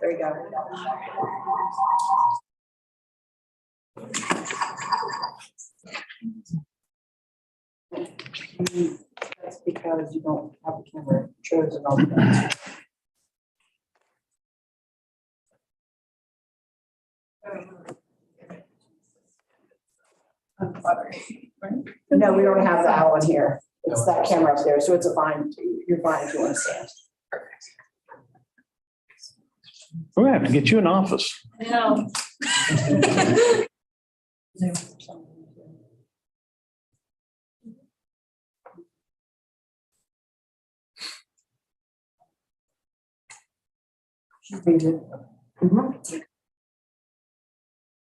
There you go. That's because you don't have the camera chosen on that. No, we don't have that one here. It's that camera up there, so it's a fine, you're fine if you want to stand. We're gonna have to get you an office. No.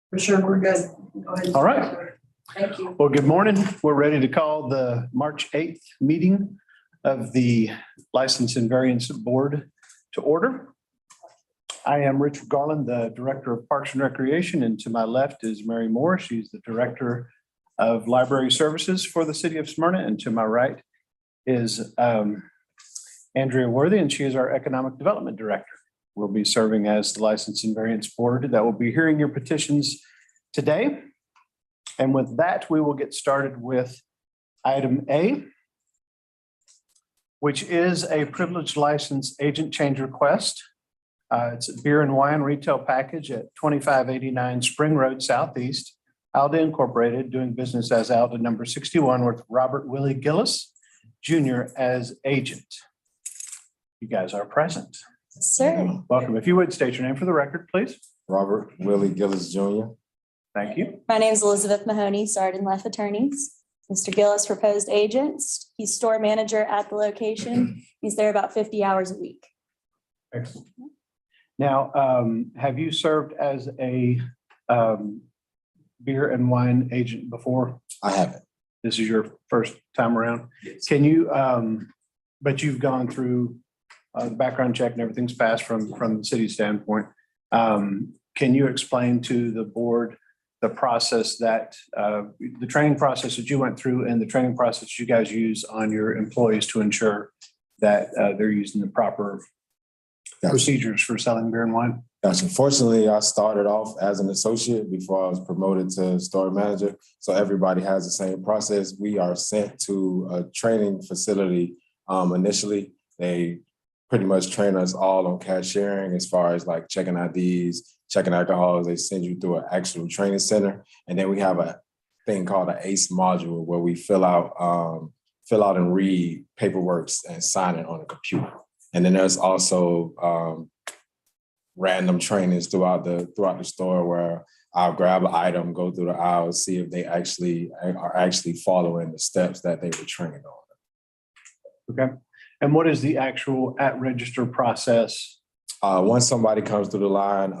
For sure, we're good. Go ahead. All right. Thank you. Well, good morning. We're ready to call the March 8th meeting of the License and Variance Board to order. I am Richard Garland, the Director of Parks and Recreation, and to my left is Mary Moore. She's the Director of Library Services for the City of Smyrna, and to my right is Andrea Worthy, and she is our Economic Development Director. We'll be serving as the License and Variance Board that will be hearing your petitions today. And with that, we will get started with item A, which is a privileged license agent change request. It's a beer and wine retail package at 2589 Spring Road Southeast, Alda Incorporated, doing business as Alda number 61 with Robert Willie Gillis Jr. as agent. You guys are present. Sir. Welcome. If you would state your name for the record, please. Robert Willie Gillis Jr. Thank you. My name is Elizabeth Mahoney, Sard and Leff Attorneys. Mr. Gillis, proposed agent. He's store manager at the location. He's there about 50 hours a week. Excellent. Now, have you served as a beer and wine agent before? I haven't. This is your first time around? Yes. Can you, but you've gone through the background check and everything's passed from the city standpoint. Can you explain to the board the process that, the training process that you went through and the training process you guys use on your employees to ensure that they're using the proper procedures for selling beer and wine? Gotcha. Fortunately, I started off as an associate before I was promoted to store manager. So everybody has the same process. We are sent to a training facility. Initially, they pretty much train us all on cashiering as far as like checking IDs, checking alcohols. They send you through an actual training center. And then we have a thing called an ACE module where we fill out and read paperwork and sign it on a computer. And then there's also random trainings throughout the store where I'll grab an item, go through the aisles, see if they are actually following the steps that they were trained on. Okay. And what is the actual at register process? Once somebody comes through the line,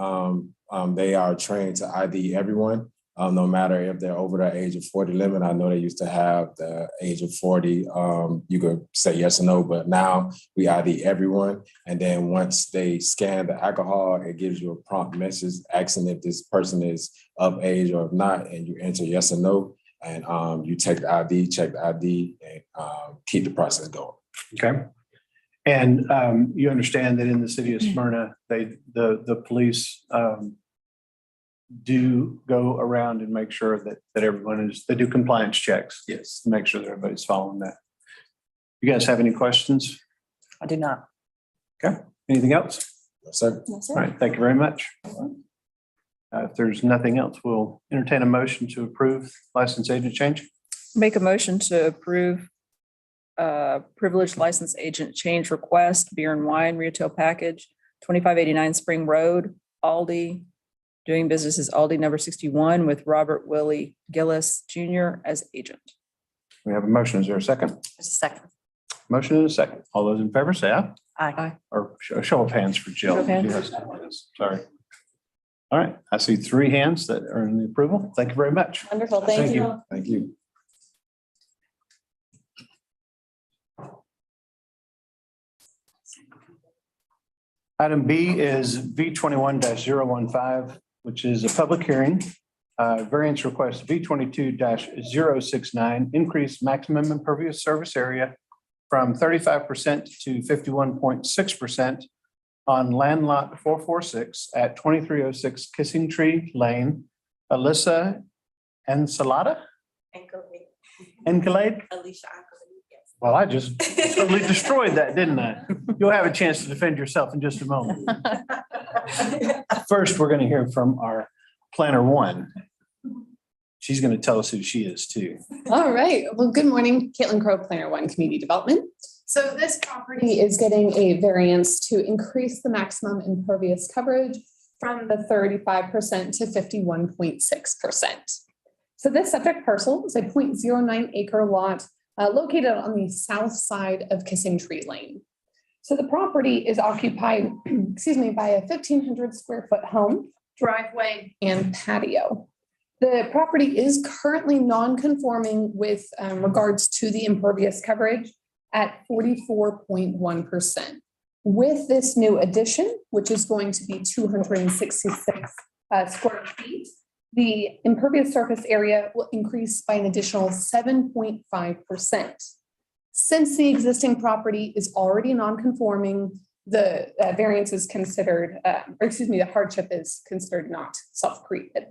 they are trained to ID everyone, no matter if they're over the age of 40 limit. I know they used to have the age of 40. You could say yes or no, but now we ID everyone. And then once they scan the alcohol, it gives you a prompt message asking if this person is of age or not, and you enter yes or no. And you take the ID, check the ID, and keep the process going. Okay. And you understand that in the city of Smyrna, the police do go around and make sure that everyone they do compliance checks. Yes. To make sure that everybody's following that. You guys have any questions? I do not. Okay. Anything else? Yes, sir. Yes, All sir. right. Thank you very much. If there's nothing else, we'll entertain a motion to approve license agent change. Make a motion to approve privileged license agent change request, beer and wine retail package, 2589 Spring Road, Aldi, doing business as Aldi number 61 with Robert Willie Gillis Jr. as agent. We have a motion. Is there a second? Just a second. Motion and a second. All those in favor say aye. Aye. Or show of hands for Jill. Show of hands. Yes, sorry. All right. I see 3 hands that are in the approval. Thank you very much. Wonderful. Thank you. Thank you. Item B is V21-015, which is a public hearing. Variance request V22-069, increase maximum impervious surface area from 35% to 51.6% on land lot 446 at 2306 Kissing Tree Lane. Alyssa Ensalada? Engalade? Alicia. Well, I just totally destroyed that, didn't I? You'll have a chance to defend yourself in just a moment. First, we're going to hear from our planner one. She's going to tell us who she is too. All right. Well, good morning, Caitlin Crowe, Planner One Community Development. So this property is getting a variance to increase the maximum impervious coverage from the 35% to 51.6%. So this subject parcel is a 0.09 acre lot located on the south side of Kissing Tree Lane. So the property is occupied, by a 1,500 square foot home, driveway, and patio. The property is currently non-conforming with regards to the impervious coverage at 44.1%. With this new addition, which is going to be 266 square feet, the impervious surface area will increase by an additional 7.5%. Since the existing property is already non-conforming, the variance is considered, the hardship is considered not self-created.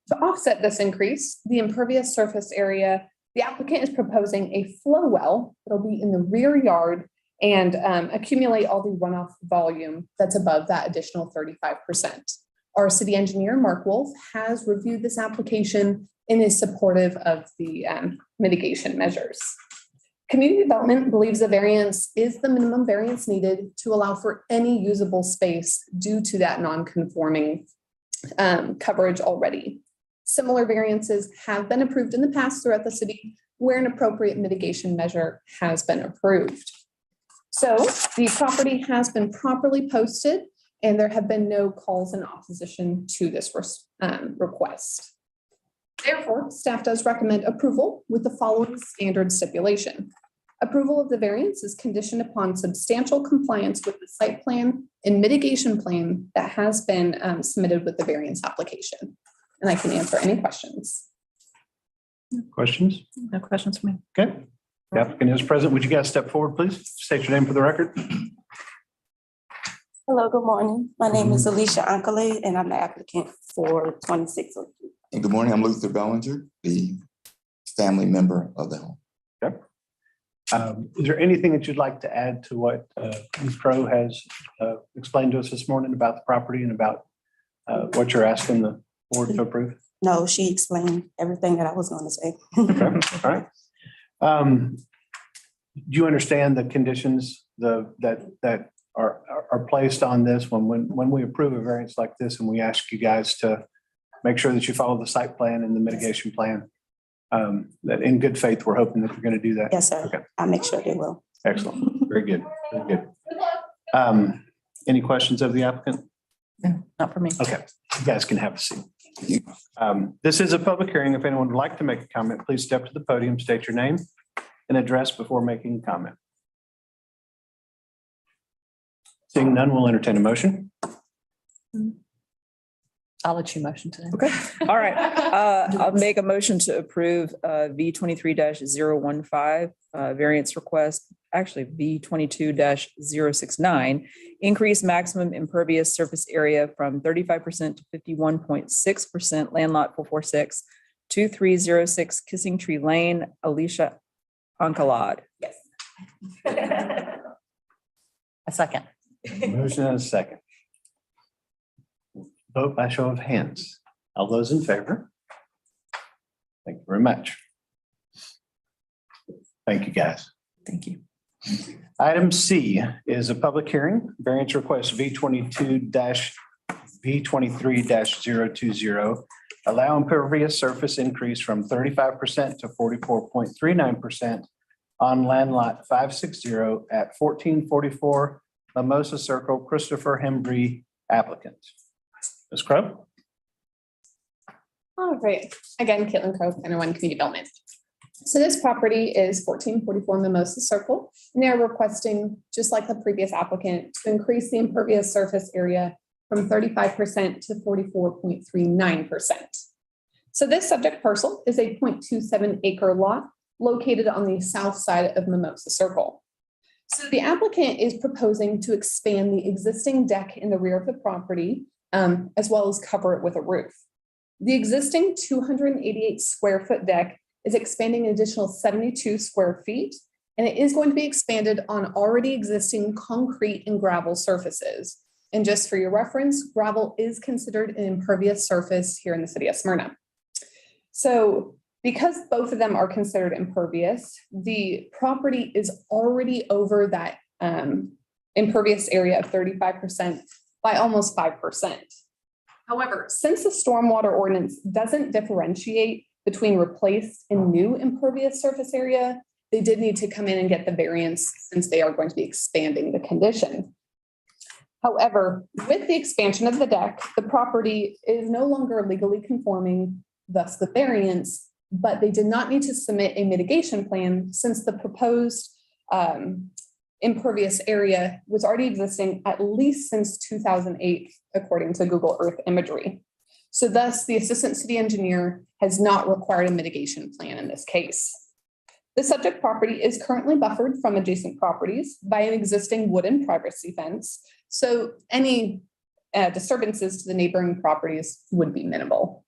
To offset this increase, the impervious surface area, the applicant is proposing a flow well that'll be in the rear yard and accumulate all the runoff volume that's above that additional 35%. Our city engineer, Mark Wolf, has reviewed this application and is supportive of the mitigation measures. Community development believes the variance is the minimum variance needed to allow for any usable space due to that non-conforming coverage already. Similar variances have been approved in the past throughout the city where an appropriate mitigation measure has been approved. So the property has been properly posted and there have been no calls in opposition to this request. Therefore, staff does recommend approval with the following standard stipulation. Approval of the variance is conditioned upon substantial compliance with the site plan and mitigation plan that has been submitted with the variance application. And I can answer any questions. Questions? No questions for me. Okay. The applicant is present. Would you guys step forward, please? State your name for the record. Hello, good morning. My name is Alicia Ankale, and I'm the applicant for 2602. And good morning, I'm Luther Bellinger, the family member of the home. Okay. Is there anything that you'd like to add to what Ms. Crowe has explained to us this morning about the property and about what you're asking the board to approve? No, she explained everything that I was going to say. Okay. All right. Do you understand the conditions that are placed on this when we approve a variance like this and we ask you guys to make sure that you follow the site plan and the mitigation plan? That in good faith, we're hoping that you're going to do that. Yes, sir. Okay. I'll make sure they will. Excellent. Very good. Very good. Any questions of the applicant? No, not for me. Okay, you guys can have a seat. This is a public hearing. If anyone would like to make a comment, please step to the podium, state your name and address before making a comment. Seeing none, we'll entertain a motion. I'll let you motion today. Okay. All right. I'll make a motion to approve V 23-015 variance request, actually V 22-069, increase maximum impervious surface area from 35% to 51.6% land lot 446, 2306 Kissing Tree Lane, Alicia Ankale. Yes. A second. Motion and a second. Vote by show of hands. All those in favor? Thank you very much. Thank you, guys. Thank you. Item C is a public hearing, variance request V23-020. Allow impervious surface increase from 35% to 44.39% on land lot 560 at 1444 Mimosa Circle, Christopher Hembry, applicant. Ms. Crowe? All right. Again, Caitlin Crowe, Planner One Community Development. So this property is 1444 Mimosa Circle, and they're requesting, just like the previous applicant, to increase the impervious surface area from 35% to 44.39%. So this subject parcel is a 0.27 acre lot located on the south side of Mimosa Circle. So the applicant is proposing to expand the existing deck in the rear of the property, as well as cover it with a roof. The existing 288 square foot deck is expanding an additional 72 square feet, and it is going to be expanded on already existing concrete and gravel surfaces. And just for your reference, gravel is considered an impervious surface here in the city of Smyrna. So because both of them are considered impervious, the property is already over that impervious area of 35% by almost 5%. However, since the stormwater ordinance doesn't differentiate between replaced and new impervious surface area, they did need to come in and get the variance since they are going to be expanding the condition. However, with the expansion of the deck, the property is no longer legally conforming, thus the variance, but they did not need to submit a mitigation plan since the proposed impervious area was already existing at least since 2008, according to Google Earth imagery. So thus, the assistant city engineer has not required a mitigation plan in this case. The subject property is currently buffered from adjacent properties by an existing wooden privacy fence, so any disturbances to the neighboring properties would be minimal.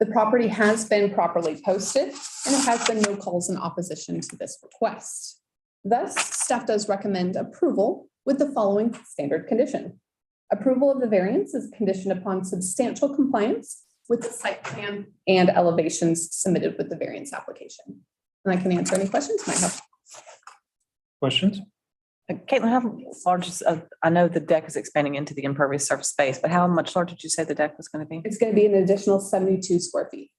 The property has been properly posted, and there has been no calls in opposition to this request. Thus, staff does recommend approval with the following standard condition. Approval of the variance is conditioned upon substantial compliance with the site plan and elevations submitted with the variance application. And I can answer any questions you might have. Questions? Caitlin, how large is, I know the deck is expanding into the impervious surface space, but how much larger did you say the deck was going to be? It's going to be an additional 72 square feet.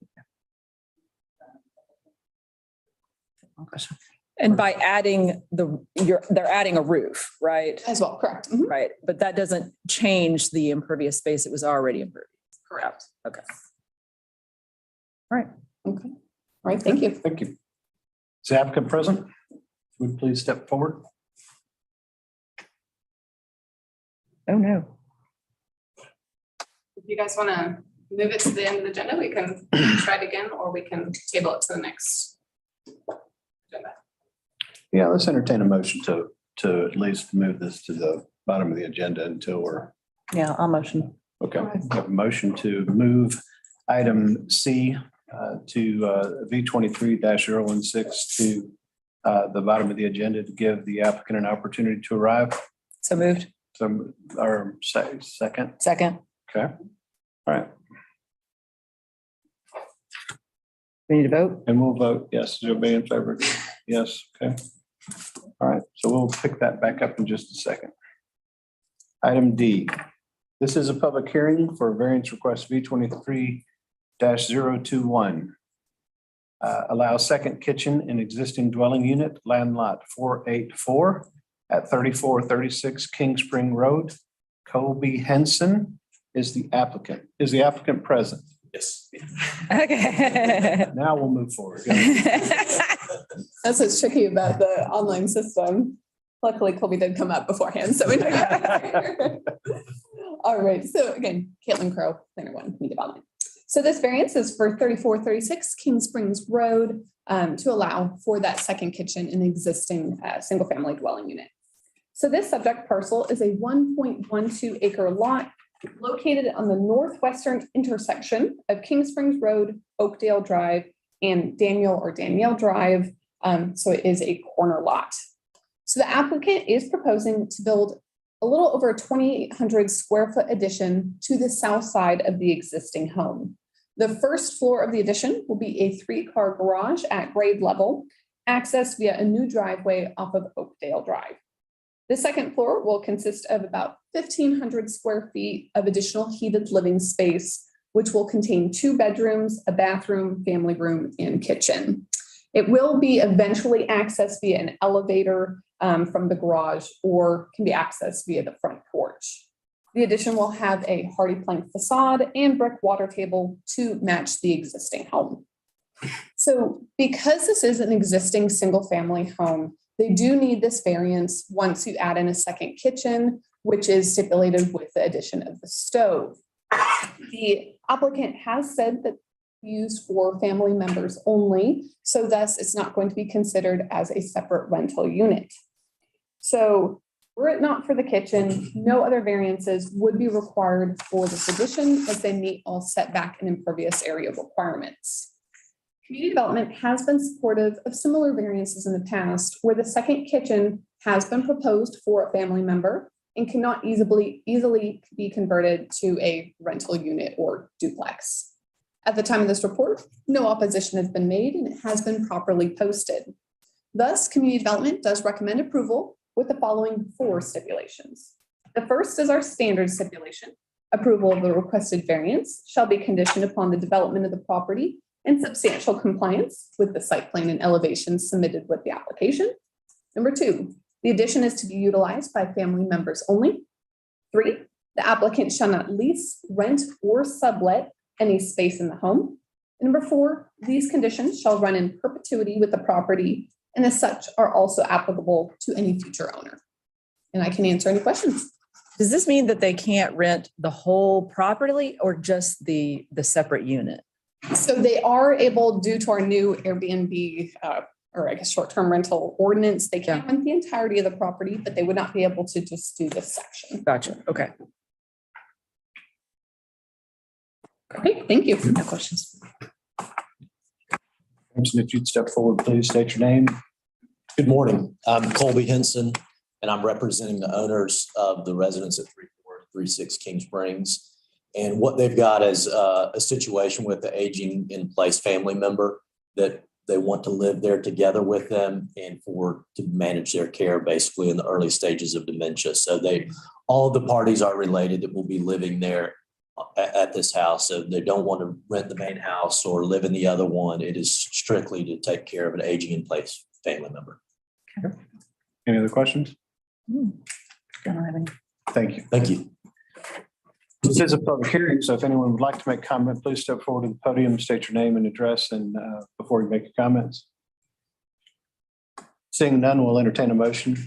And by adding they're adding a roof, right? As well, correct. Mhm. Right, but that doesn't change the impervious space. It was already impervious. Correct. Okay. Okay. All right, thank you. Thank you. Is the applicant present? Would you please step forward? Oh, no. If you guys want to move it to the end of the agenda, we can try it again, or we can table it to the next agenda. Yeah, let's entertain a motion to at least move this to the bottom of the agenda until we're, Yeah, I'll motion. okay. We have a motion to move item C to V23-016 to the bottom of the agenda to give the applicant an opportunity to arrive. So moved. So, or second, Second. okay. All right, We need to vote? and we'll vote yes. Is everybody in favor? Yes, okay. All right, so we'll pick that back up in just a second. Item D. This is a public hearing for variance request V23-021. Allow second kitchen in existing dwelling unit, land lot 484 at 3436 King Spring Road. Colby Henson is the applicant. Is the applicant present? Yes. Okay. Now we'll move forward. Go. That's what's tricky about the online system. Luckily, Colby did come up beforehand, so we know. All right, so again, Caitlin Crowe, Planner One, Community Development. So this variance is for 3436 King Springs Road to allow for that second kitchen in the existing single-family dwelling unit. So this subject parcel is a 1.12 acre lot located on the northwestern intersection of King Springs Road, Oakdale Drive, and Danielle Drive. So it is a corner lot. So the applicant is proposing to build a little over a 2,800 square foot addition to the south side of the existing home. The first floor of the addition will be a 3-car garage at grade level, accessed via a new driveway off of Oakdale Drive. The second floor will consist of about 1,500 square feet of additional heated living space, which will contain 2 bedrooms, a bathroom, family room, and kitchen. It will be eventually accessed via an elevator from the garage, or can be accessed via the front porch. The addition will have a hardy plank facade and brick water table to match the existing home. So because this is an existing single-family home, they do need this variance once you add in a second kitchen, which is stipulated with the addition of the stove. The applicant has said that used for family members only, so thus it's not going to be considered as a separate rental unit. So were it not for the kitchen, no other variances would be required for this addition as they meet all setback and impervious area requirements. Community development has been supportive of similar variances in the past where the second kitchen has been proposed for a family member and cannot easily be converted to a rental unit or duplex. At the time of this report, no opposition has been made and it has been properly posted. Thus, community development does recommend approval with the following 4 stipulations. The first is our standard stipulation. Approval of the requested variance shall be conditioned upon the development of the property and substantial compliance with the site plan and elevations submitted with the application. Number 2, the addition is to be utilized by family members only. 3, the applicant shall not lease, rent, or sublet any space in the home. And number 4, these conditions shall run in perpetuity with the property and as such are also applicable to any future owner. And I can answer any questions. Does this mean that they can't rent the whole property or just the separate unit? So they are able, due to our new Airbnb, or I guess short-term rental ordinance, they can rent the entirety of the property, but they would not be able to just do this section. Gotcha. Okay. Okay, thank you. No questions. If you'd step forward, please state your name. Good morning. I'm Colby Henson, and I'm representing the owners of the residents at 3436 King Springs. And what they've got is a situation with the aging in place family member that they want to live there together with them and to manage their care basically in the early stages of dementia. So all of the parties are related that will be living there at this house. So they don't want to rent the main house or live in the other one. It is strictly to take care of an aging in place family member. Any other questions? I don't have any. Thank you. Thank you. This is a public hearing, so if anyone would like to make a comment, please step forward to the podium, state your name and address, and before you make your comments. Seeing none, we'll entertain a motion.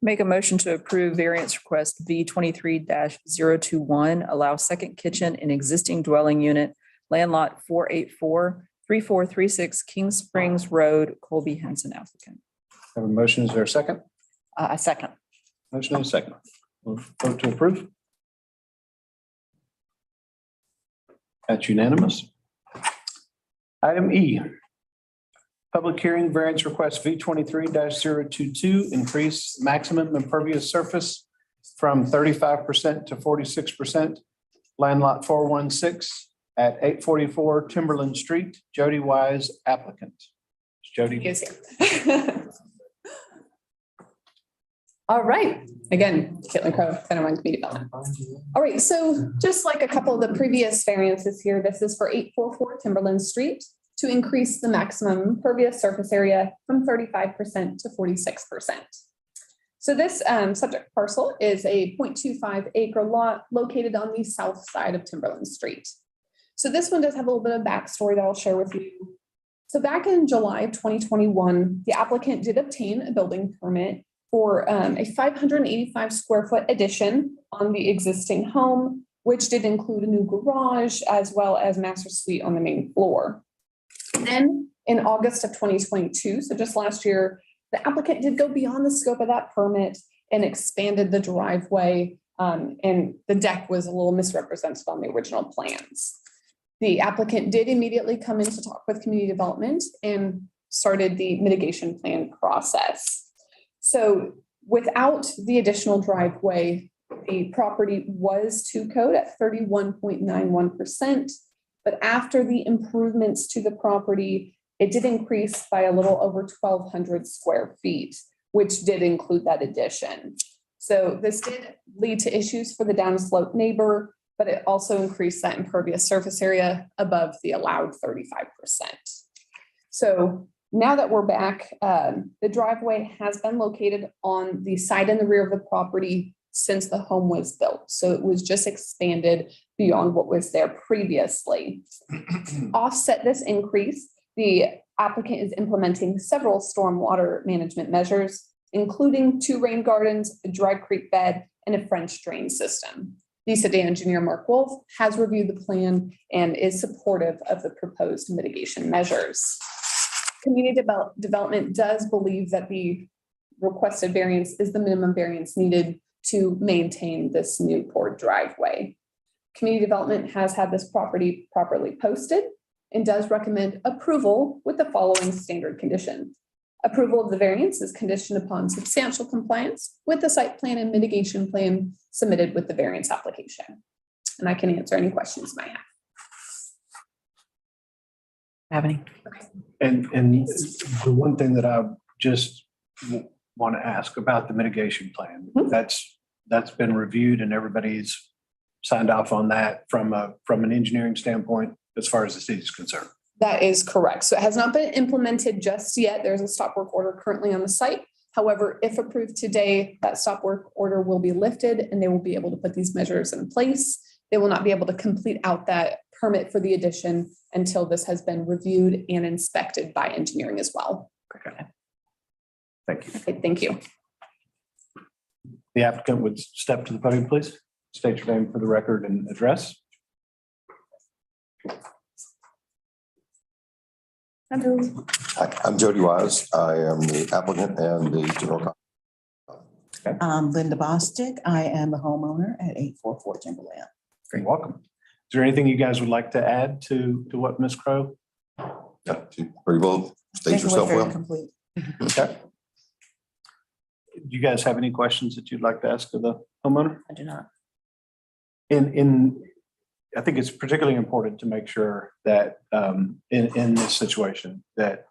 Make a motion to approve variance request V23-021, allow second kitchen in existing dwelling unit, land lot 484-3436 King Springs Road, Colby Henson applicant. Have a motion. Is there a second? A second. Motion and a second. We'll vote to approve. That's unanimous. Item E. Public hearing variance request V23-022, increase maximum impervious surface from 35% to 46%. Land lot 416 at 844 Timberland Street. Jody Wise applicant. Jody. Yes, yeah. All right, again, Caitlin Crowe, Center One Community Development. All right, so just like a couple of the previous variances here, this is for 844 Timberland Street to increase the maximum impervious surface area from 35% to 46%. So this subject parcel is a 0.25 acre lot located on the south side of Timberland Street. So this one does have a little bit of backstory that I'll share with you. So back in July of 2021, the applicant did obtain a building permit for a 585 square foot addition on the existing home, which did include a new garage as well as master suite on the main floor. Then in August of 2022, so just last year, the applicant did go beyond the scope of that permit and expanded the driveway, and the deck was a little misrepresented on the original plans. The applicant did immediately come in to talk with community development and started the mitigation plan process. So without the additional driveway, the property was to code at 31.91%, but after the improvements to the property, it did increase by a little over 1,200 square feet, which did include that addition. So this did lead to issues for the downslope neighbor, but it also increased that impervious surface area above the allowed 35%. So now that we're back, the driveway has been located on the side and the rear of the property since the home was built. So it was just expanded beyond what was there previously. Offset this increase, the applicant is implementing several stormwater management measures, including 2 rain gardens, a dry creek bed, and a French drain system. The city engineer, Mark Wolf, has reviewed the plan and is supportive of the proposed mitigation measures. Community development does believe that the requested variance is the minimum variance needed to maintain this new port driveway. Community Development has had this property properly posted and does recommend approval with the following standard conditions. Approval of the variance is conditioned upon substantial compliance with the site plan and mitigation plan submitted with the variance application. And I can answer any questions you might have. Have any? And the one thing that I just want to ask about the mitigation plan, that's been reviewed and everybody's signed off on that from an engineering standpoint as far as the city is concerned. That is correct. So it has not been implemented just yet. There's a stop work order currently on the site. However, if approved today, that stop work order will be lifted and they will be able to put these measures in place. They will not be able to complete out that permit for the addition until this has been reviewed and inspected by engineering as well. Okay. Thank you. Okay, thank you. The applicant would step to the podium, please. State your name for the record and address. Hi, I'm Jody Wise. I am the applicant and the general. Linda Bostic. I am the homeowner at 844 Timberland. You're welcome. Is there anything you guys would like to add to what Ms. Crowe? Yeah, she pretty well states herself well. Complete. Okay. Do you guys have any questions that you'd like to ask of the homeowner? I do not. I think it's particularly important to make sure that in this situation that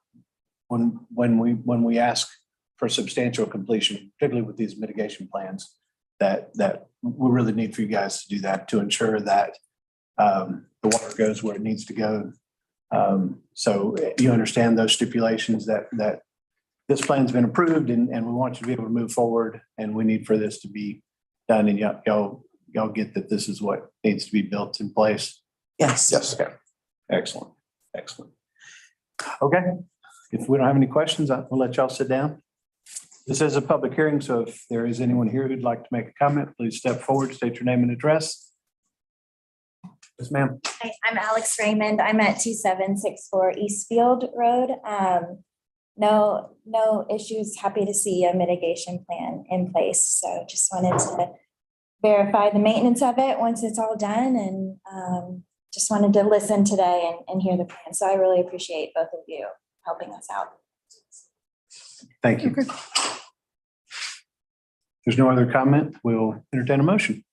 when we ask for substantial completion, particularly with these mitigation plans, that we really need for you guys to do that to ensure that the water goes where it needs to go. So you understand those stipulations that this plan's been approved and we want you to be able to move forward and we need for this to be done and y'all get that this is what needs to be built in place. Yes. Yes. Okay. Excellent. Excellent. Okay. If we don't have any questions, we'll let y'all sit down. This is a public hearing, so if there is anyone here who'd like to make a comment, please step forward, state your name and address. Yes, ma'am. Hi, I'm Alex Raymond. I'm at 2764 Eastfield Road. No issues. Happy to see a mitigation plan in place. So just wanted to verify the maintenance of it once it's all done and just wanted to listen today and hear the plan. So I really appreciate both of you helping us out. Thank you. There's no other comment. We'll entertain a motion.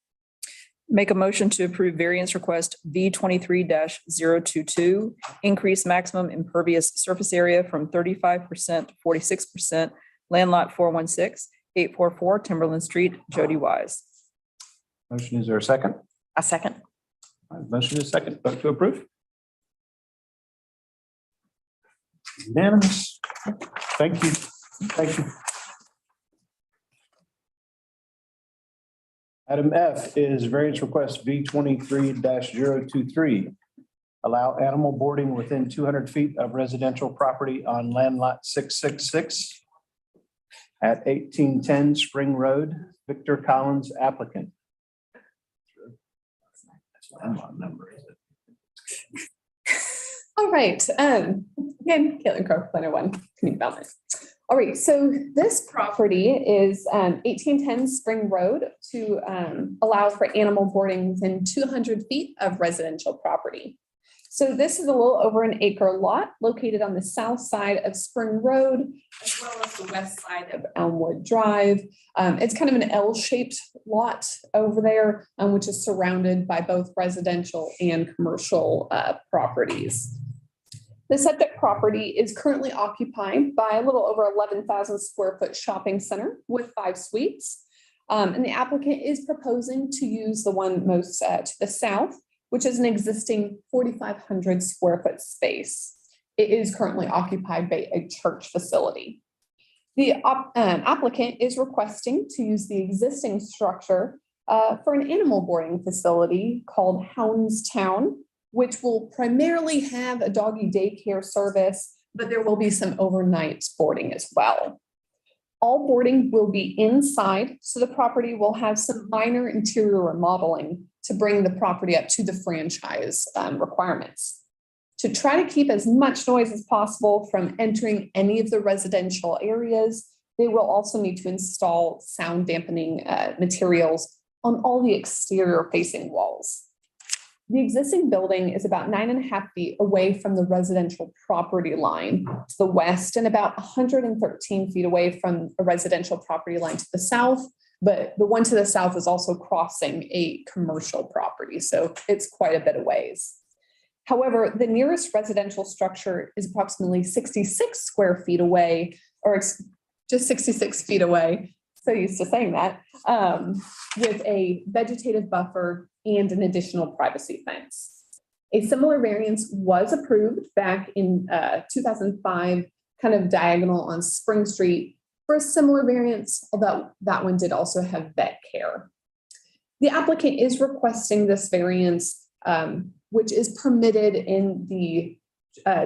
Make a motion to approve variance request V23-022, increase maximum impervious surface area from 35% to 46%, land lot 416, 844 Timberland Street, Jody Wise. Motion, is there a second? A second. All right, motion is second. Vote to approve. Unanimous. Thank you. Thank you. Item F is variance request V23-023. Allow animal boarding within 200 feet of residential property on land lot 666 at 1810 Spring Road. Victor Collins, applicant. That's landlord number, is it? All right. Again, Caitlin Crowe, Planner One, Community Development. All right, so this property is 1810 Spring Road to allow for animal boarding within 200 feet of residential property. So this is a little over an acre lot located on the south side of Spring Road, as well as the west side of Elmwood Drive. It's kind of an L-shaped lot over there, which is surrounded by both residential and commercial properties. The subject property is currently occupied by a little over 11,000 square foot shopping center with 5 suites. And the applicant is proposing to use the one most to the south, which is an existing 4,500 square foot space. It is currently occupied by a church facility. The applicant is requesting to use the existing structure for an animal boarding facility called Houndstown, which will primarily have a doggy daycare service, but there will be some overnight boarding as well. All boarding will be inside, so the property will have some minor interior remodeling to bring the property up to the franchise requirements. To try to keep as much noise as possible from entering any of the residential areas, They will also need to install sound dampening materials on all the exterior facing walls. The existing building is about 9.5 feet away from the residential property line to the west and about 113 feet away from a residential property line to the south. But the one to the south is also crossing a commercial property, so it's quite a bit of ways. However, the nearest residential structure is approximately 66 square feet away, or just 66 feet away. So used to saying that, with a vegetative buffer and an additional privacy fence. A similar variance was approved back in 2005, kind of diagonal on Spring Street for a similar variance, although that one did also have vet care. The applicant is requesting this variance, which is permitted in the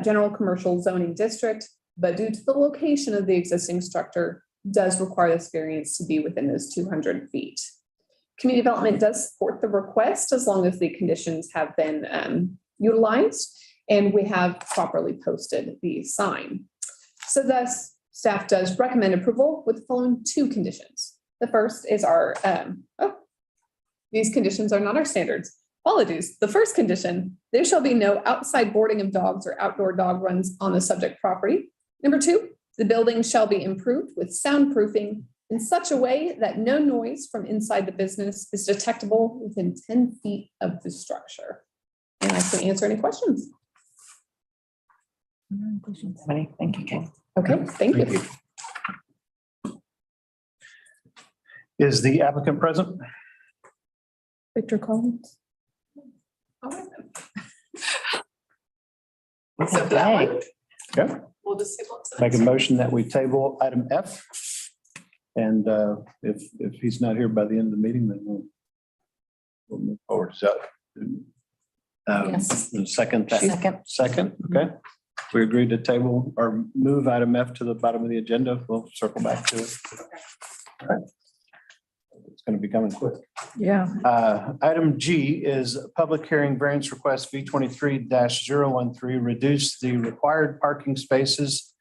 general commercial zoning district, but due to the location of the existing structure, does require this variance to be within those 200 feet. Community development does support the request as long as the conditions have been utilized and we have properly posted the sign. So thus, staff does recommend approval with the following 2 conditions. The first is our, these conditions are not our standards. Apologies. The first condition, there shall be no outside boarding of dogs or outdoor dog runs on the subject property. Number 2, the building shall be improved with soundproofing in such a way that no noise from inside the business is detectable within 10 feet of the structure. And I can answer any questions. Thank you, Kate. Okay, thank you. Is the applicant present? Victor Collins. So for that one, Okay, We'll just see what's make a motion that we table item F. And if he's not here by the end of the meeting, then we'll move forward. So Yes. second, Second. second, okay. We agreed to table or move item F to the bottom of the agenda. We'll circle back to it. All right. It's going to be coming quick. Yeah. Item G is public hearing variance request V23-013, reduce the required parking spaces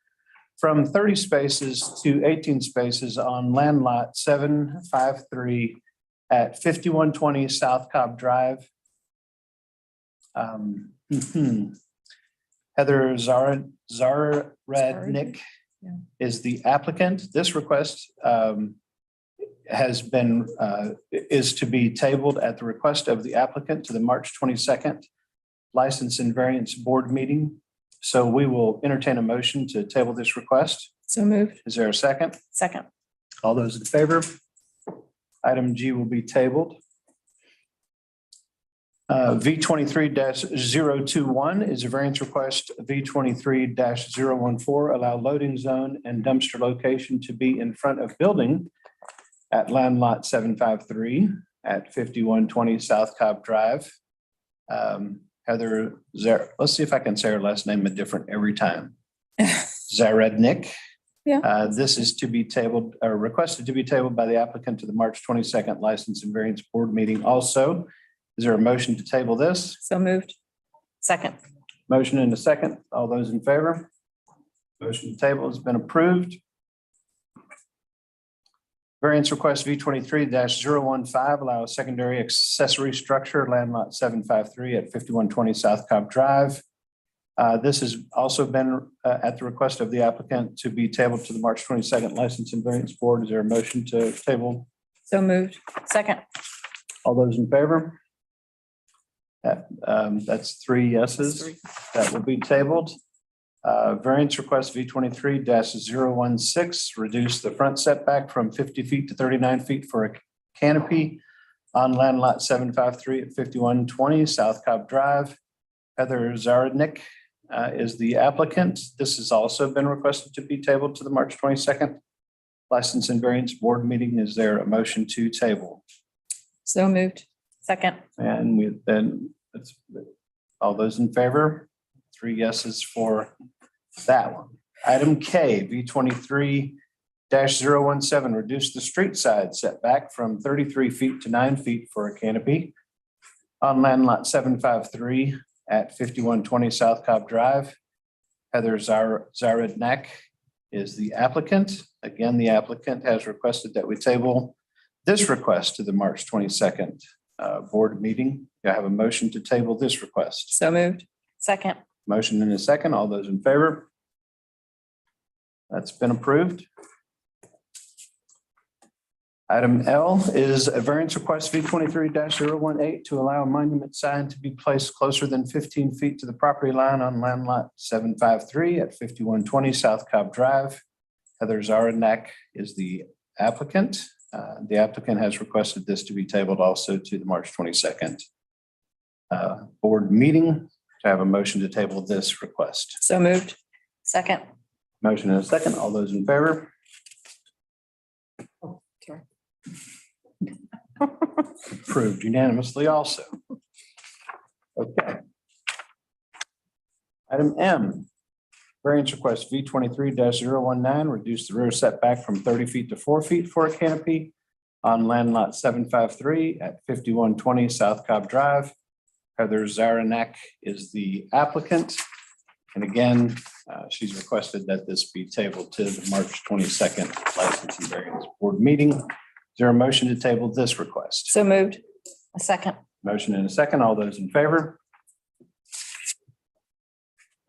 from 30 spaces to 18 spaces on land lot 753 at 5120 South Cobb Drive. Heather Zaradnik is the applicant. This request is to be tabled at the request of the applicant to the March 22nd License and Variance Board meeting. So we will entertain a motion to table this request. So moved. Is there a second? Second. All those in favor? Item G will be tabled. V23-021 is a variance request. V23-014 allow loading zone and dumpster location to be in front of building at land lot 753 at 5120 South Cobb Drive. Heather, let's see if I can say her last name different every time. Zarednik. Yeah. This is to be tabled or requested to be tabled by the applicant to the March 22nd License and Variance Board meeting. Also, is there a motion to table this? So moved. Second. Motion and a second. All those in favor? Motion to table has been approved. Variance request V23-015 allow a secondary accessory structure land lot 753 at 5120 South Cobb Drive. This has also been at the request of the applicant to be tabled to the March 22nd License and Variance Board. Is there a motion to table? So moved. Second. All those in favor? That's 3 yeses. That will be tabled. Variance request V23-016, reduce the front setback from 50 feet to 39 feet for a canopy on land lot 753 at 5120 South Cobb Drive. Heather Zaradnik is the applicant. This has also been requested to be tabled to the March 22nd License and Variance Board meeting. Is there a motion to table? So moved. Second. And that's all those in favor? 3 yeses for that one. Item K, V23-017, reduce the street side setback from 33 feet to 9 feet for a canopy on land lot 753 at 5120 South Cobb Drive. Heather Zaradnak is the applicant. Again, the applicant has requested that we table this request to the March 22nd board meeting. Do I have a motion to table this request? So moved. Second. Motion and a second. All those in favor? That's been approved. Item L is a variance request V23-018 to allow a monument sign to be placed closer than 15 feet to the property line on land lot 753 at 5120 South Cobb Drive. Heather Zaranek is the applicant. The applicant has requested this to be tabled also to the March 22nd board meeting. To have a motion to table this request. So moved. Second. Motion and a second. All those in favor? Approved unanimously also. Okay. Item M, variance request V23-019, reduce the rear setback from 30 feet to 4 feet for a canopy on land lot 753 at 5120 South Cobb Drive. Heather Zaranek is the applicant. And again, she's requested that this be tabled to the March 22nd license and variance board meeting. Is there a motion to table this request? So moved. A second. Motion and a second. All those in favor?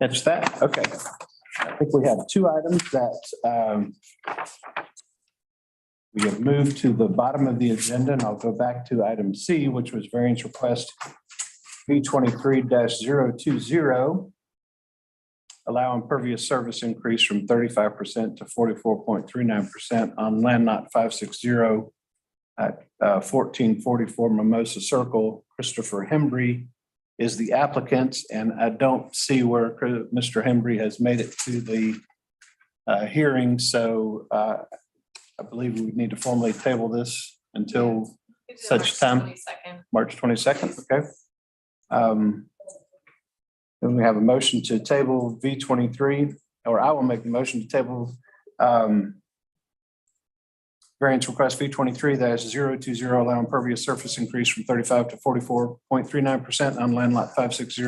That's that. Okay. I think we have two items that we have moved to the bottom of the agenda, and I'll go back to item C, which was variance request V23-020. Allow impervious surface increase from 35% to 44.39% on land lot 560 at 1444 Mimosa Circle. Christopher Hembry is the applicant, and I don't see where Mr. Hembry has made it to the hearing, so I believe we need to formally table this until such time. March 22nd, okay. Then we have a motion to table V23, or I will make the motion to table variance request V23-020, allow impervious surface increase from 35 to 44.39% on land lot 560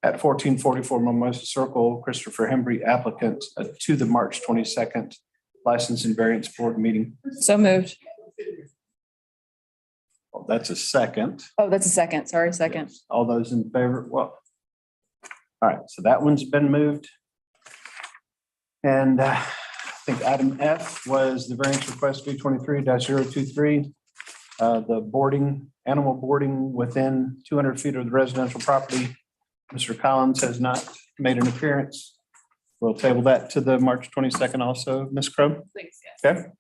at 1444 Mimosa Circle. Christopher Hembry, applicant, to the March 22nd license and variance board meeting. So moved. Well, that's a second. Oh, that's a second. Sorry, second. All those in favor? Well, all right, so that one's been moved. And I think item F was the variance request V23-023. The boarding, animal boarding within 200 feet of the residential property. Mr. Collins has not made an appearance. We'll table that to the March 22nd also, Ms. Crowe. Please, yes. Okay.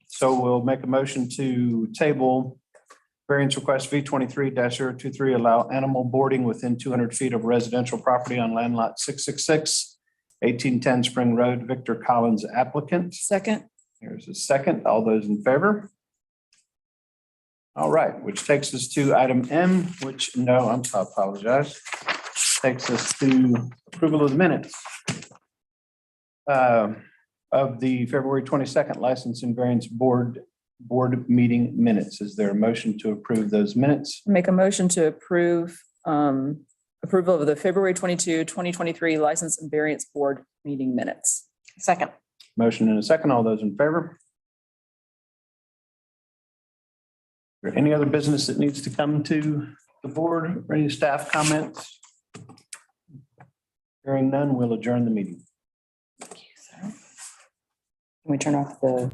So we'll make a motion to table variance request V23-023, allow animal boarding within 200 feet of residential property on land lot 666, 1810 Spring Road, Victor Collins, applicant. Second. Here's a second. All those in favor? All right, which takes us to item M, which, no, I apologize. Takes us to approval of the minutes of the February 22nd license and variance board meeting minutes. Is there a motion to approve those minutes? Make a motion to approve approval of the February 22, 2023 license and variance board meeting minutes. Second. Motion and a second. All those in favor? Is there any other business that needs to come to the board? Or any staff comments? Hearing none, we'll adjourn the meeting. Can we turn off the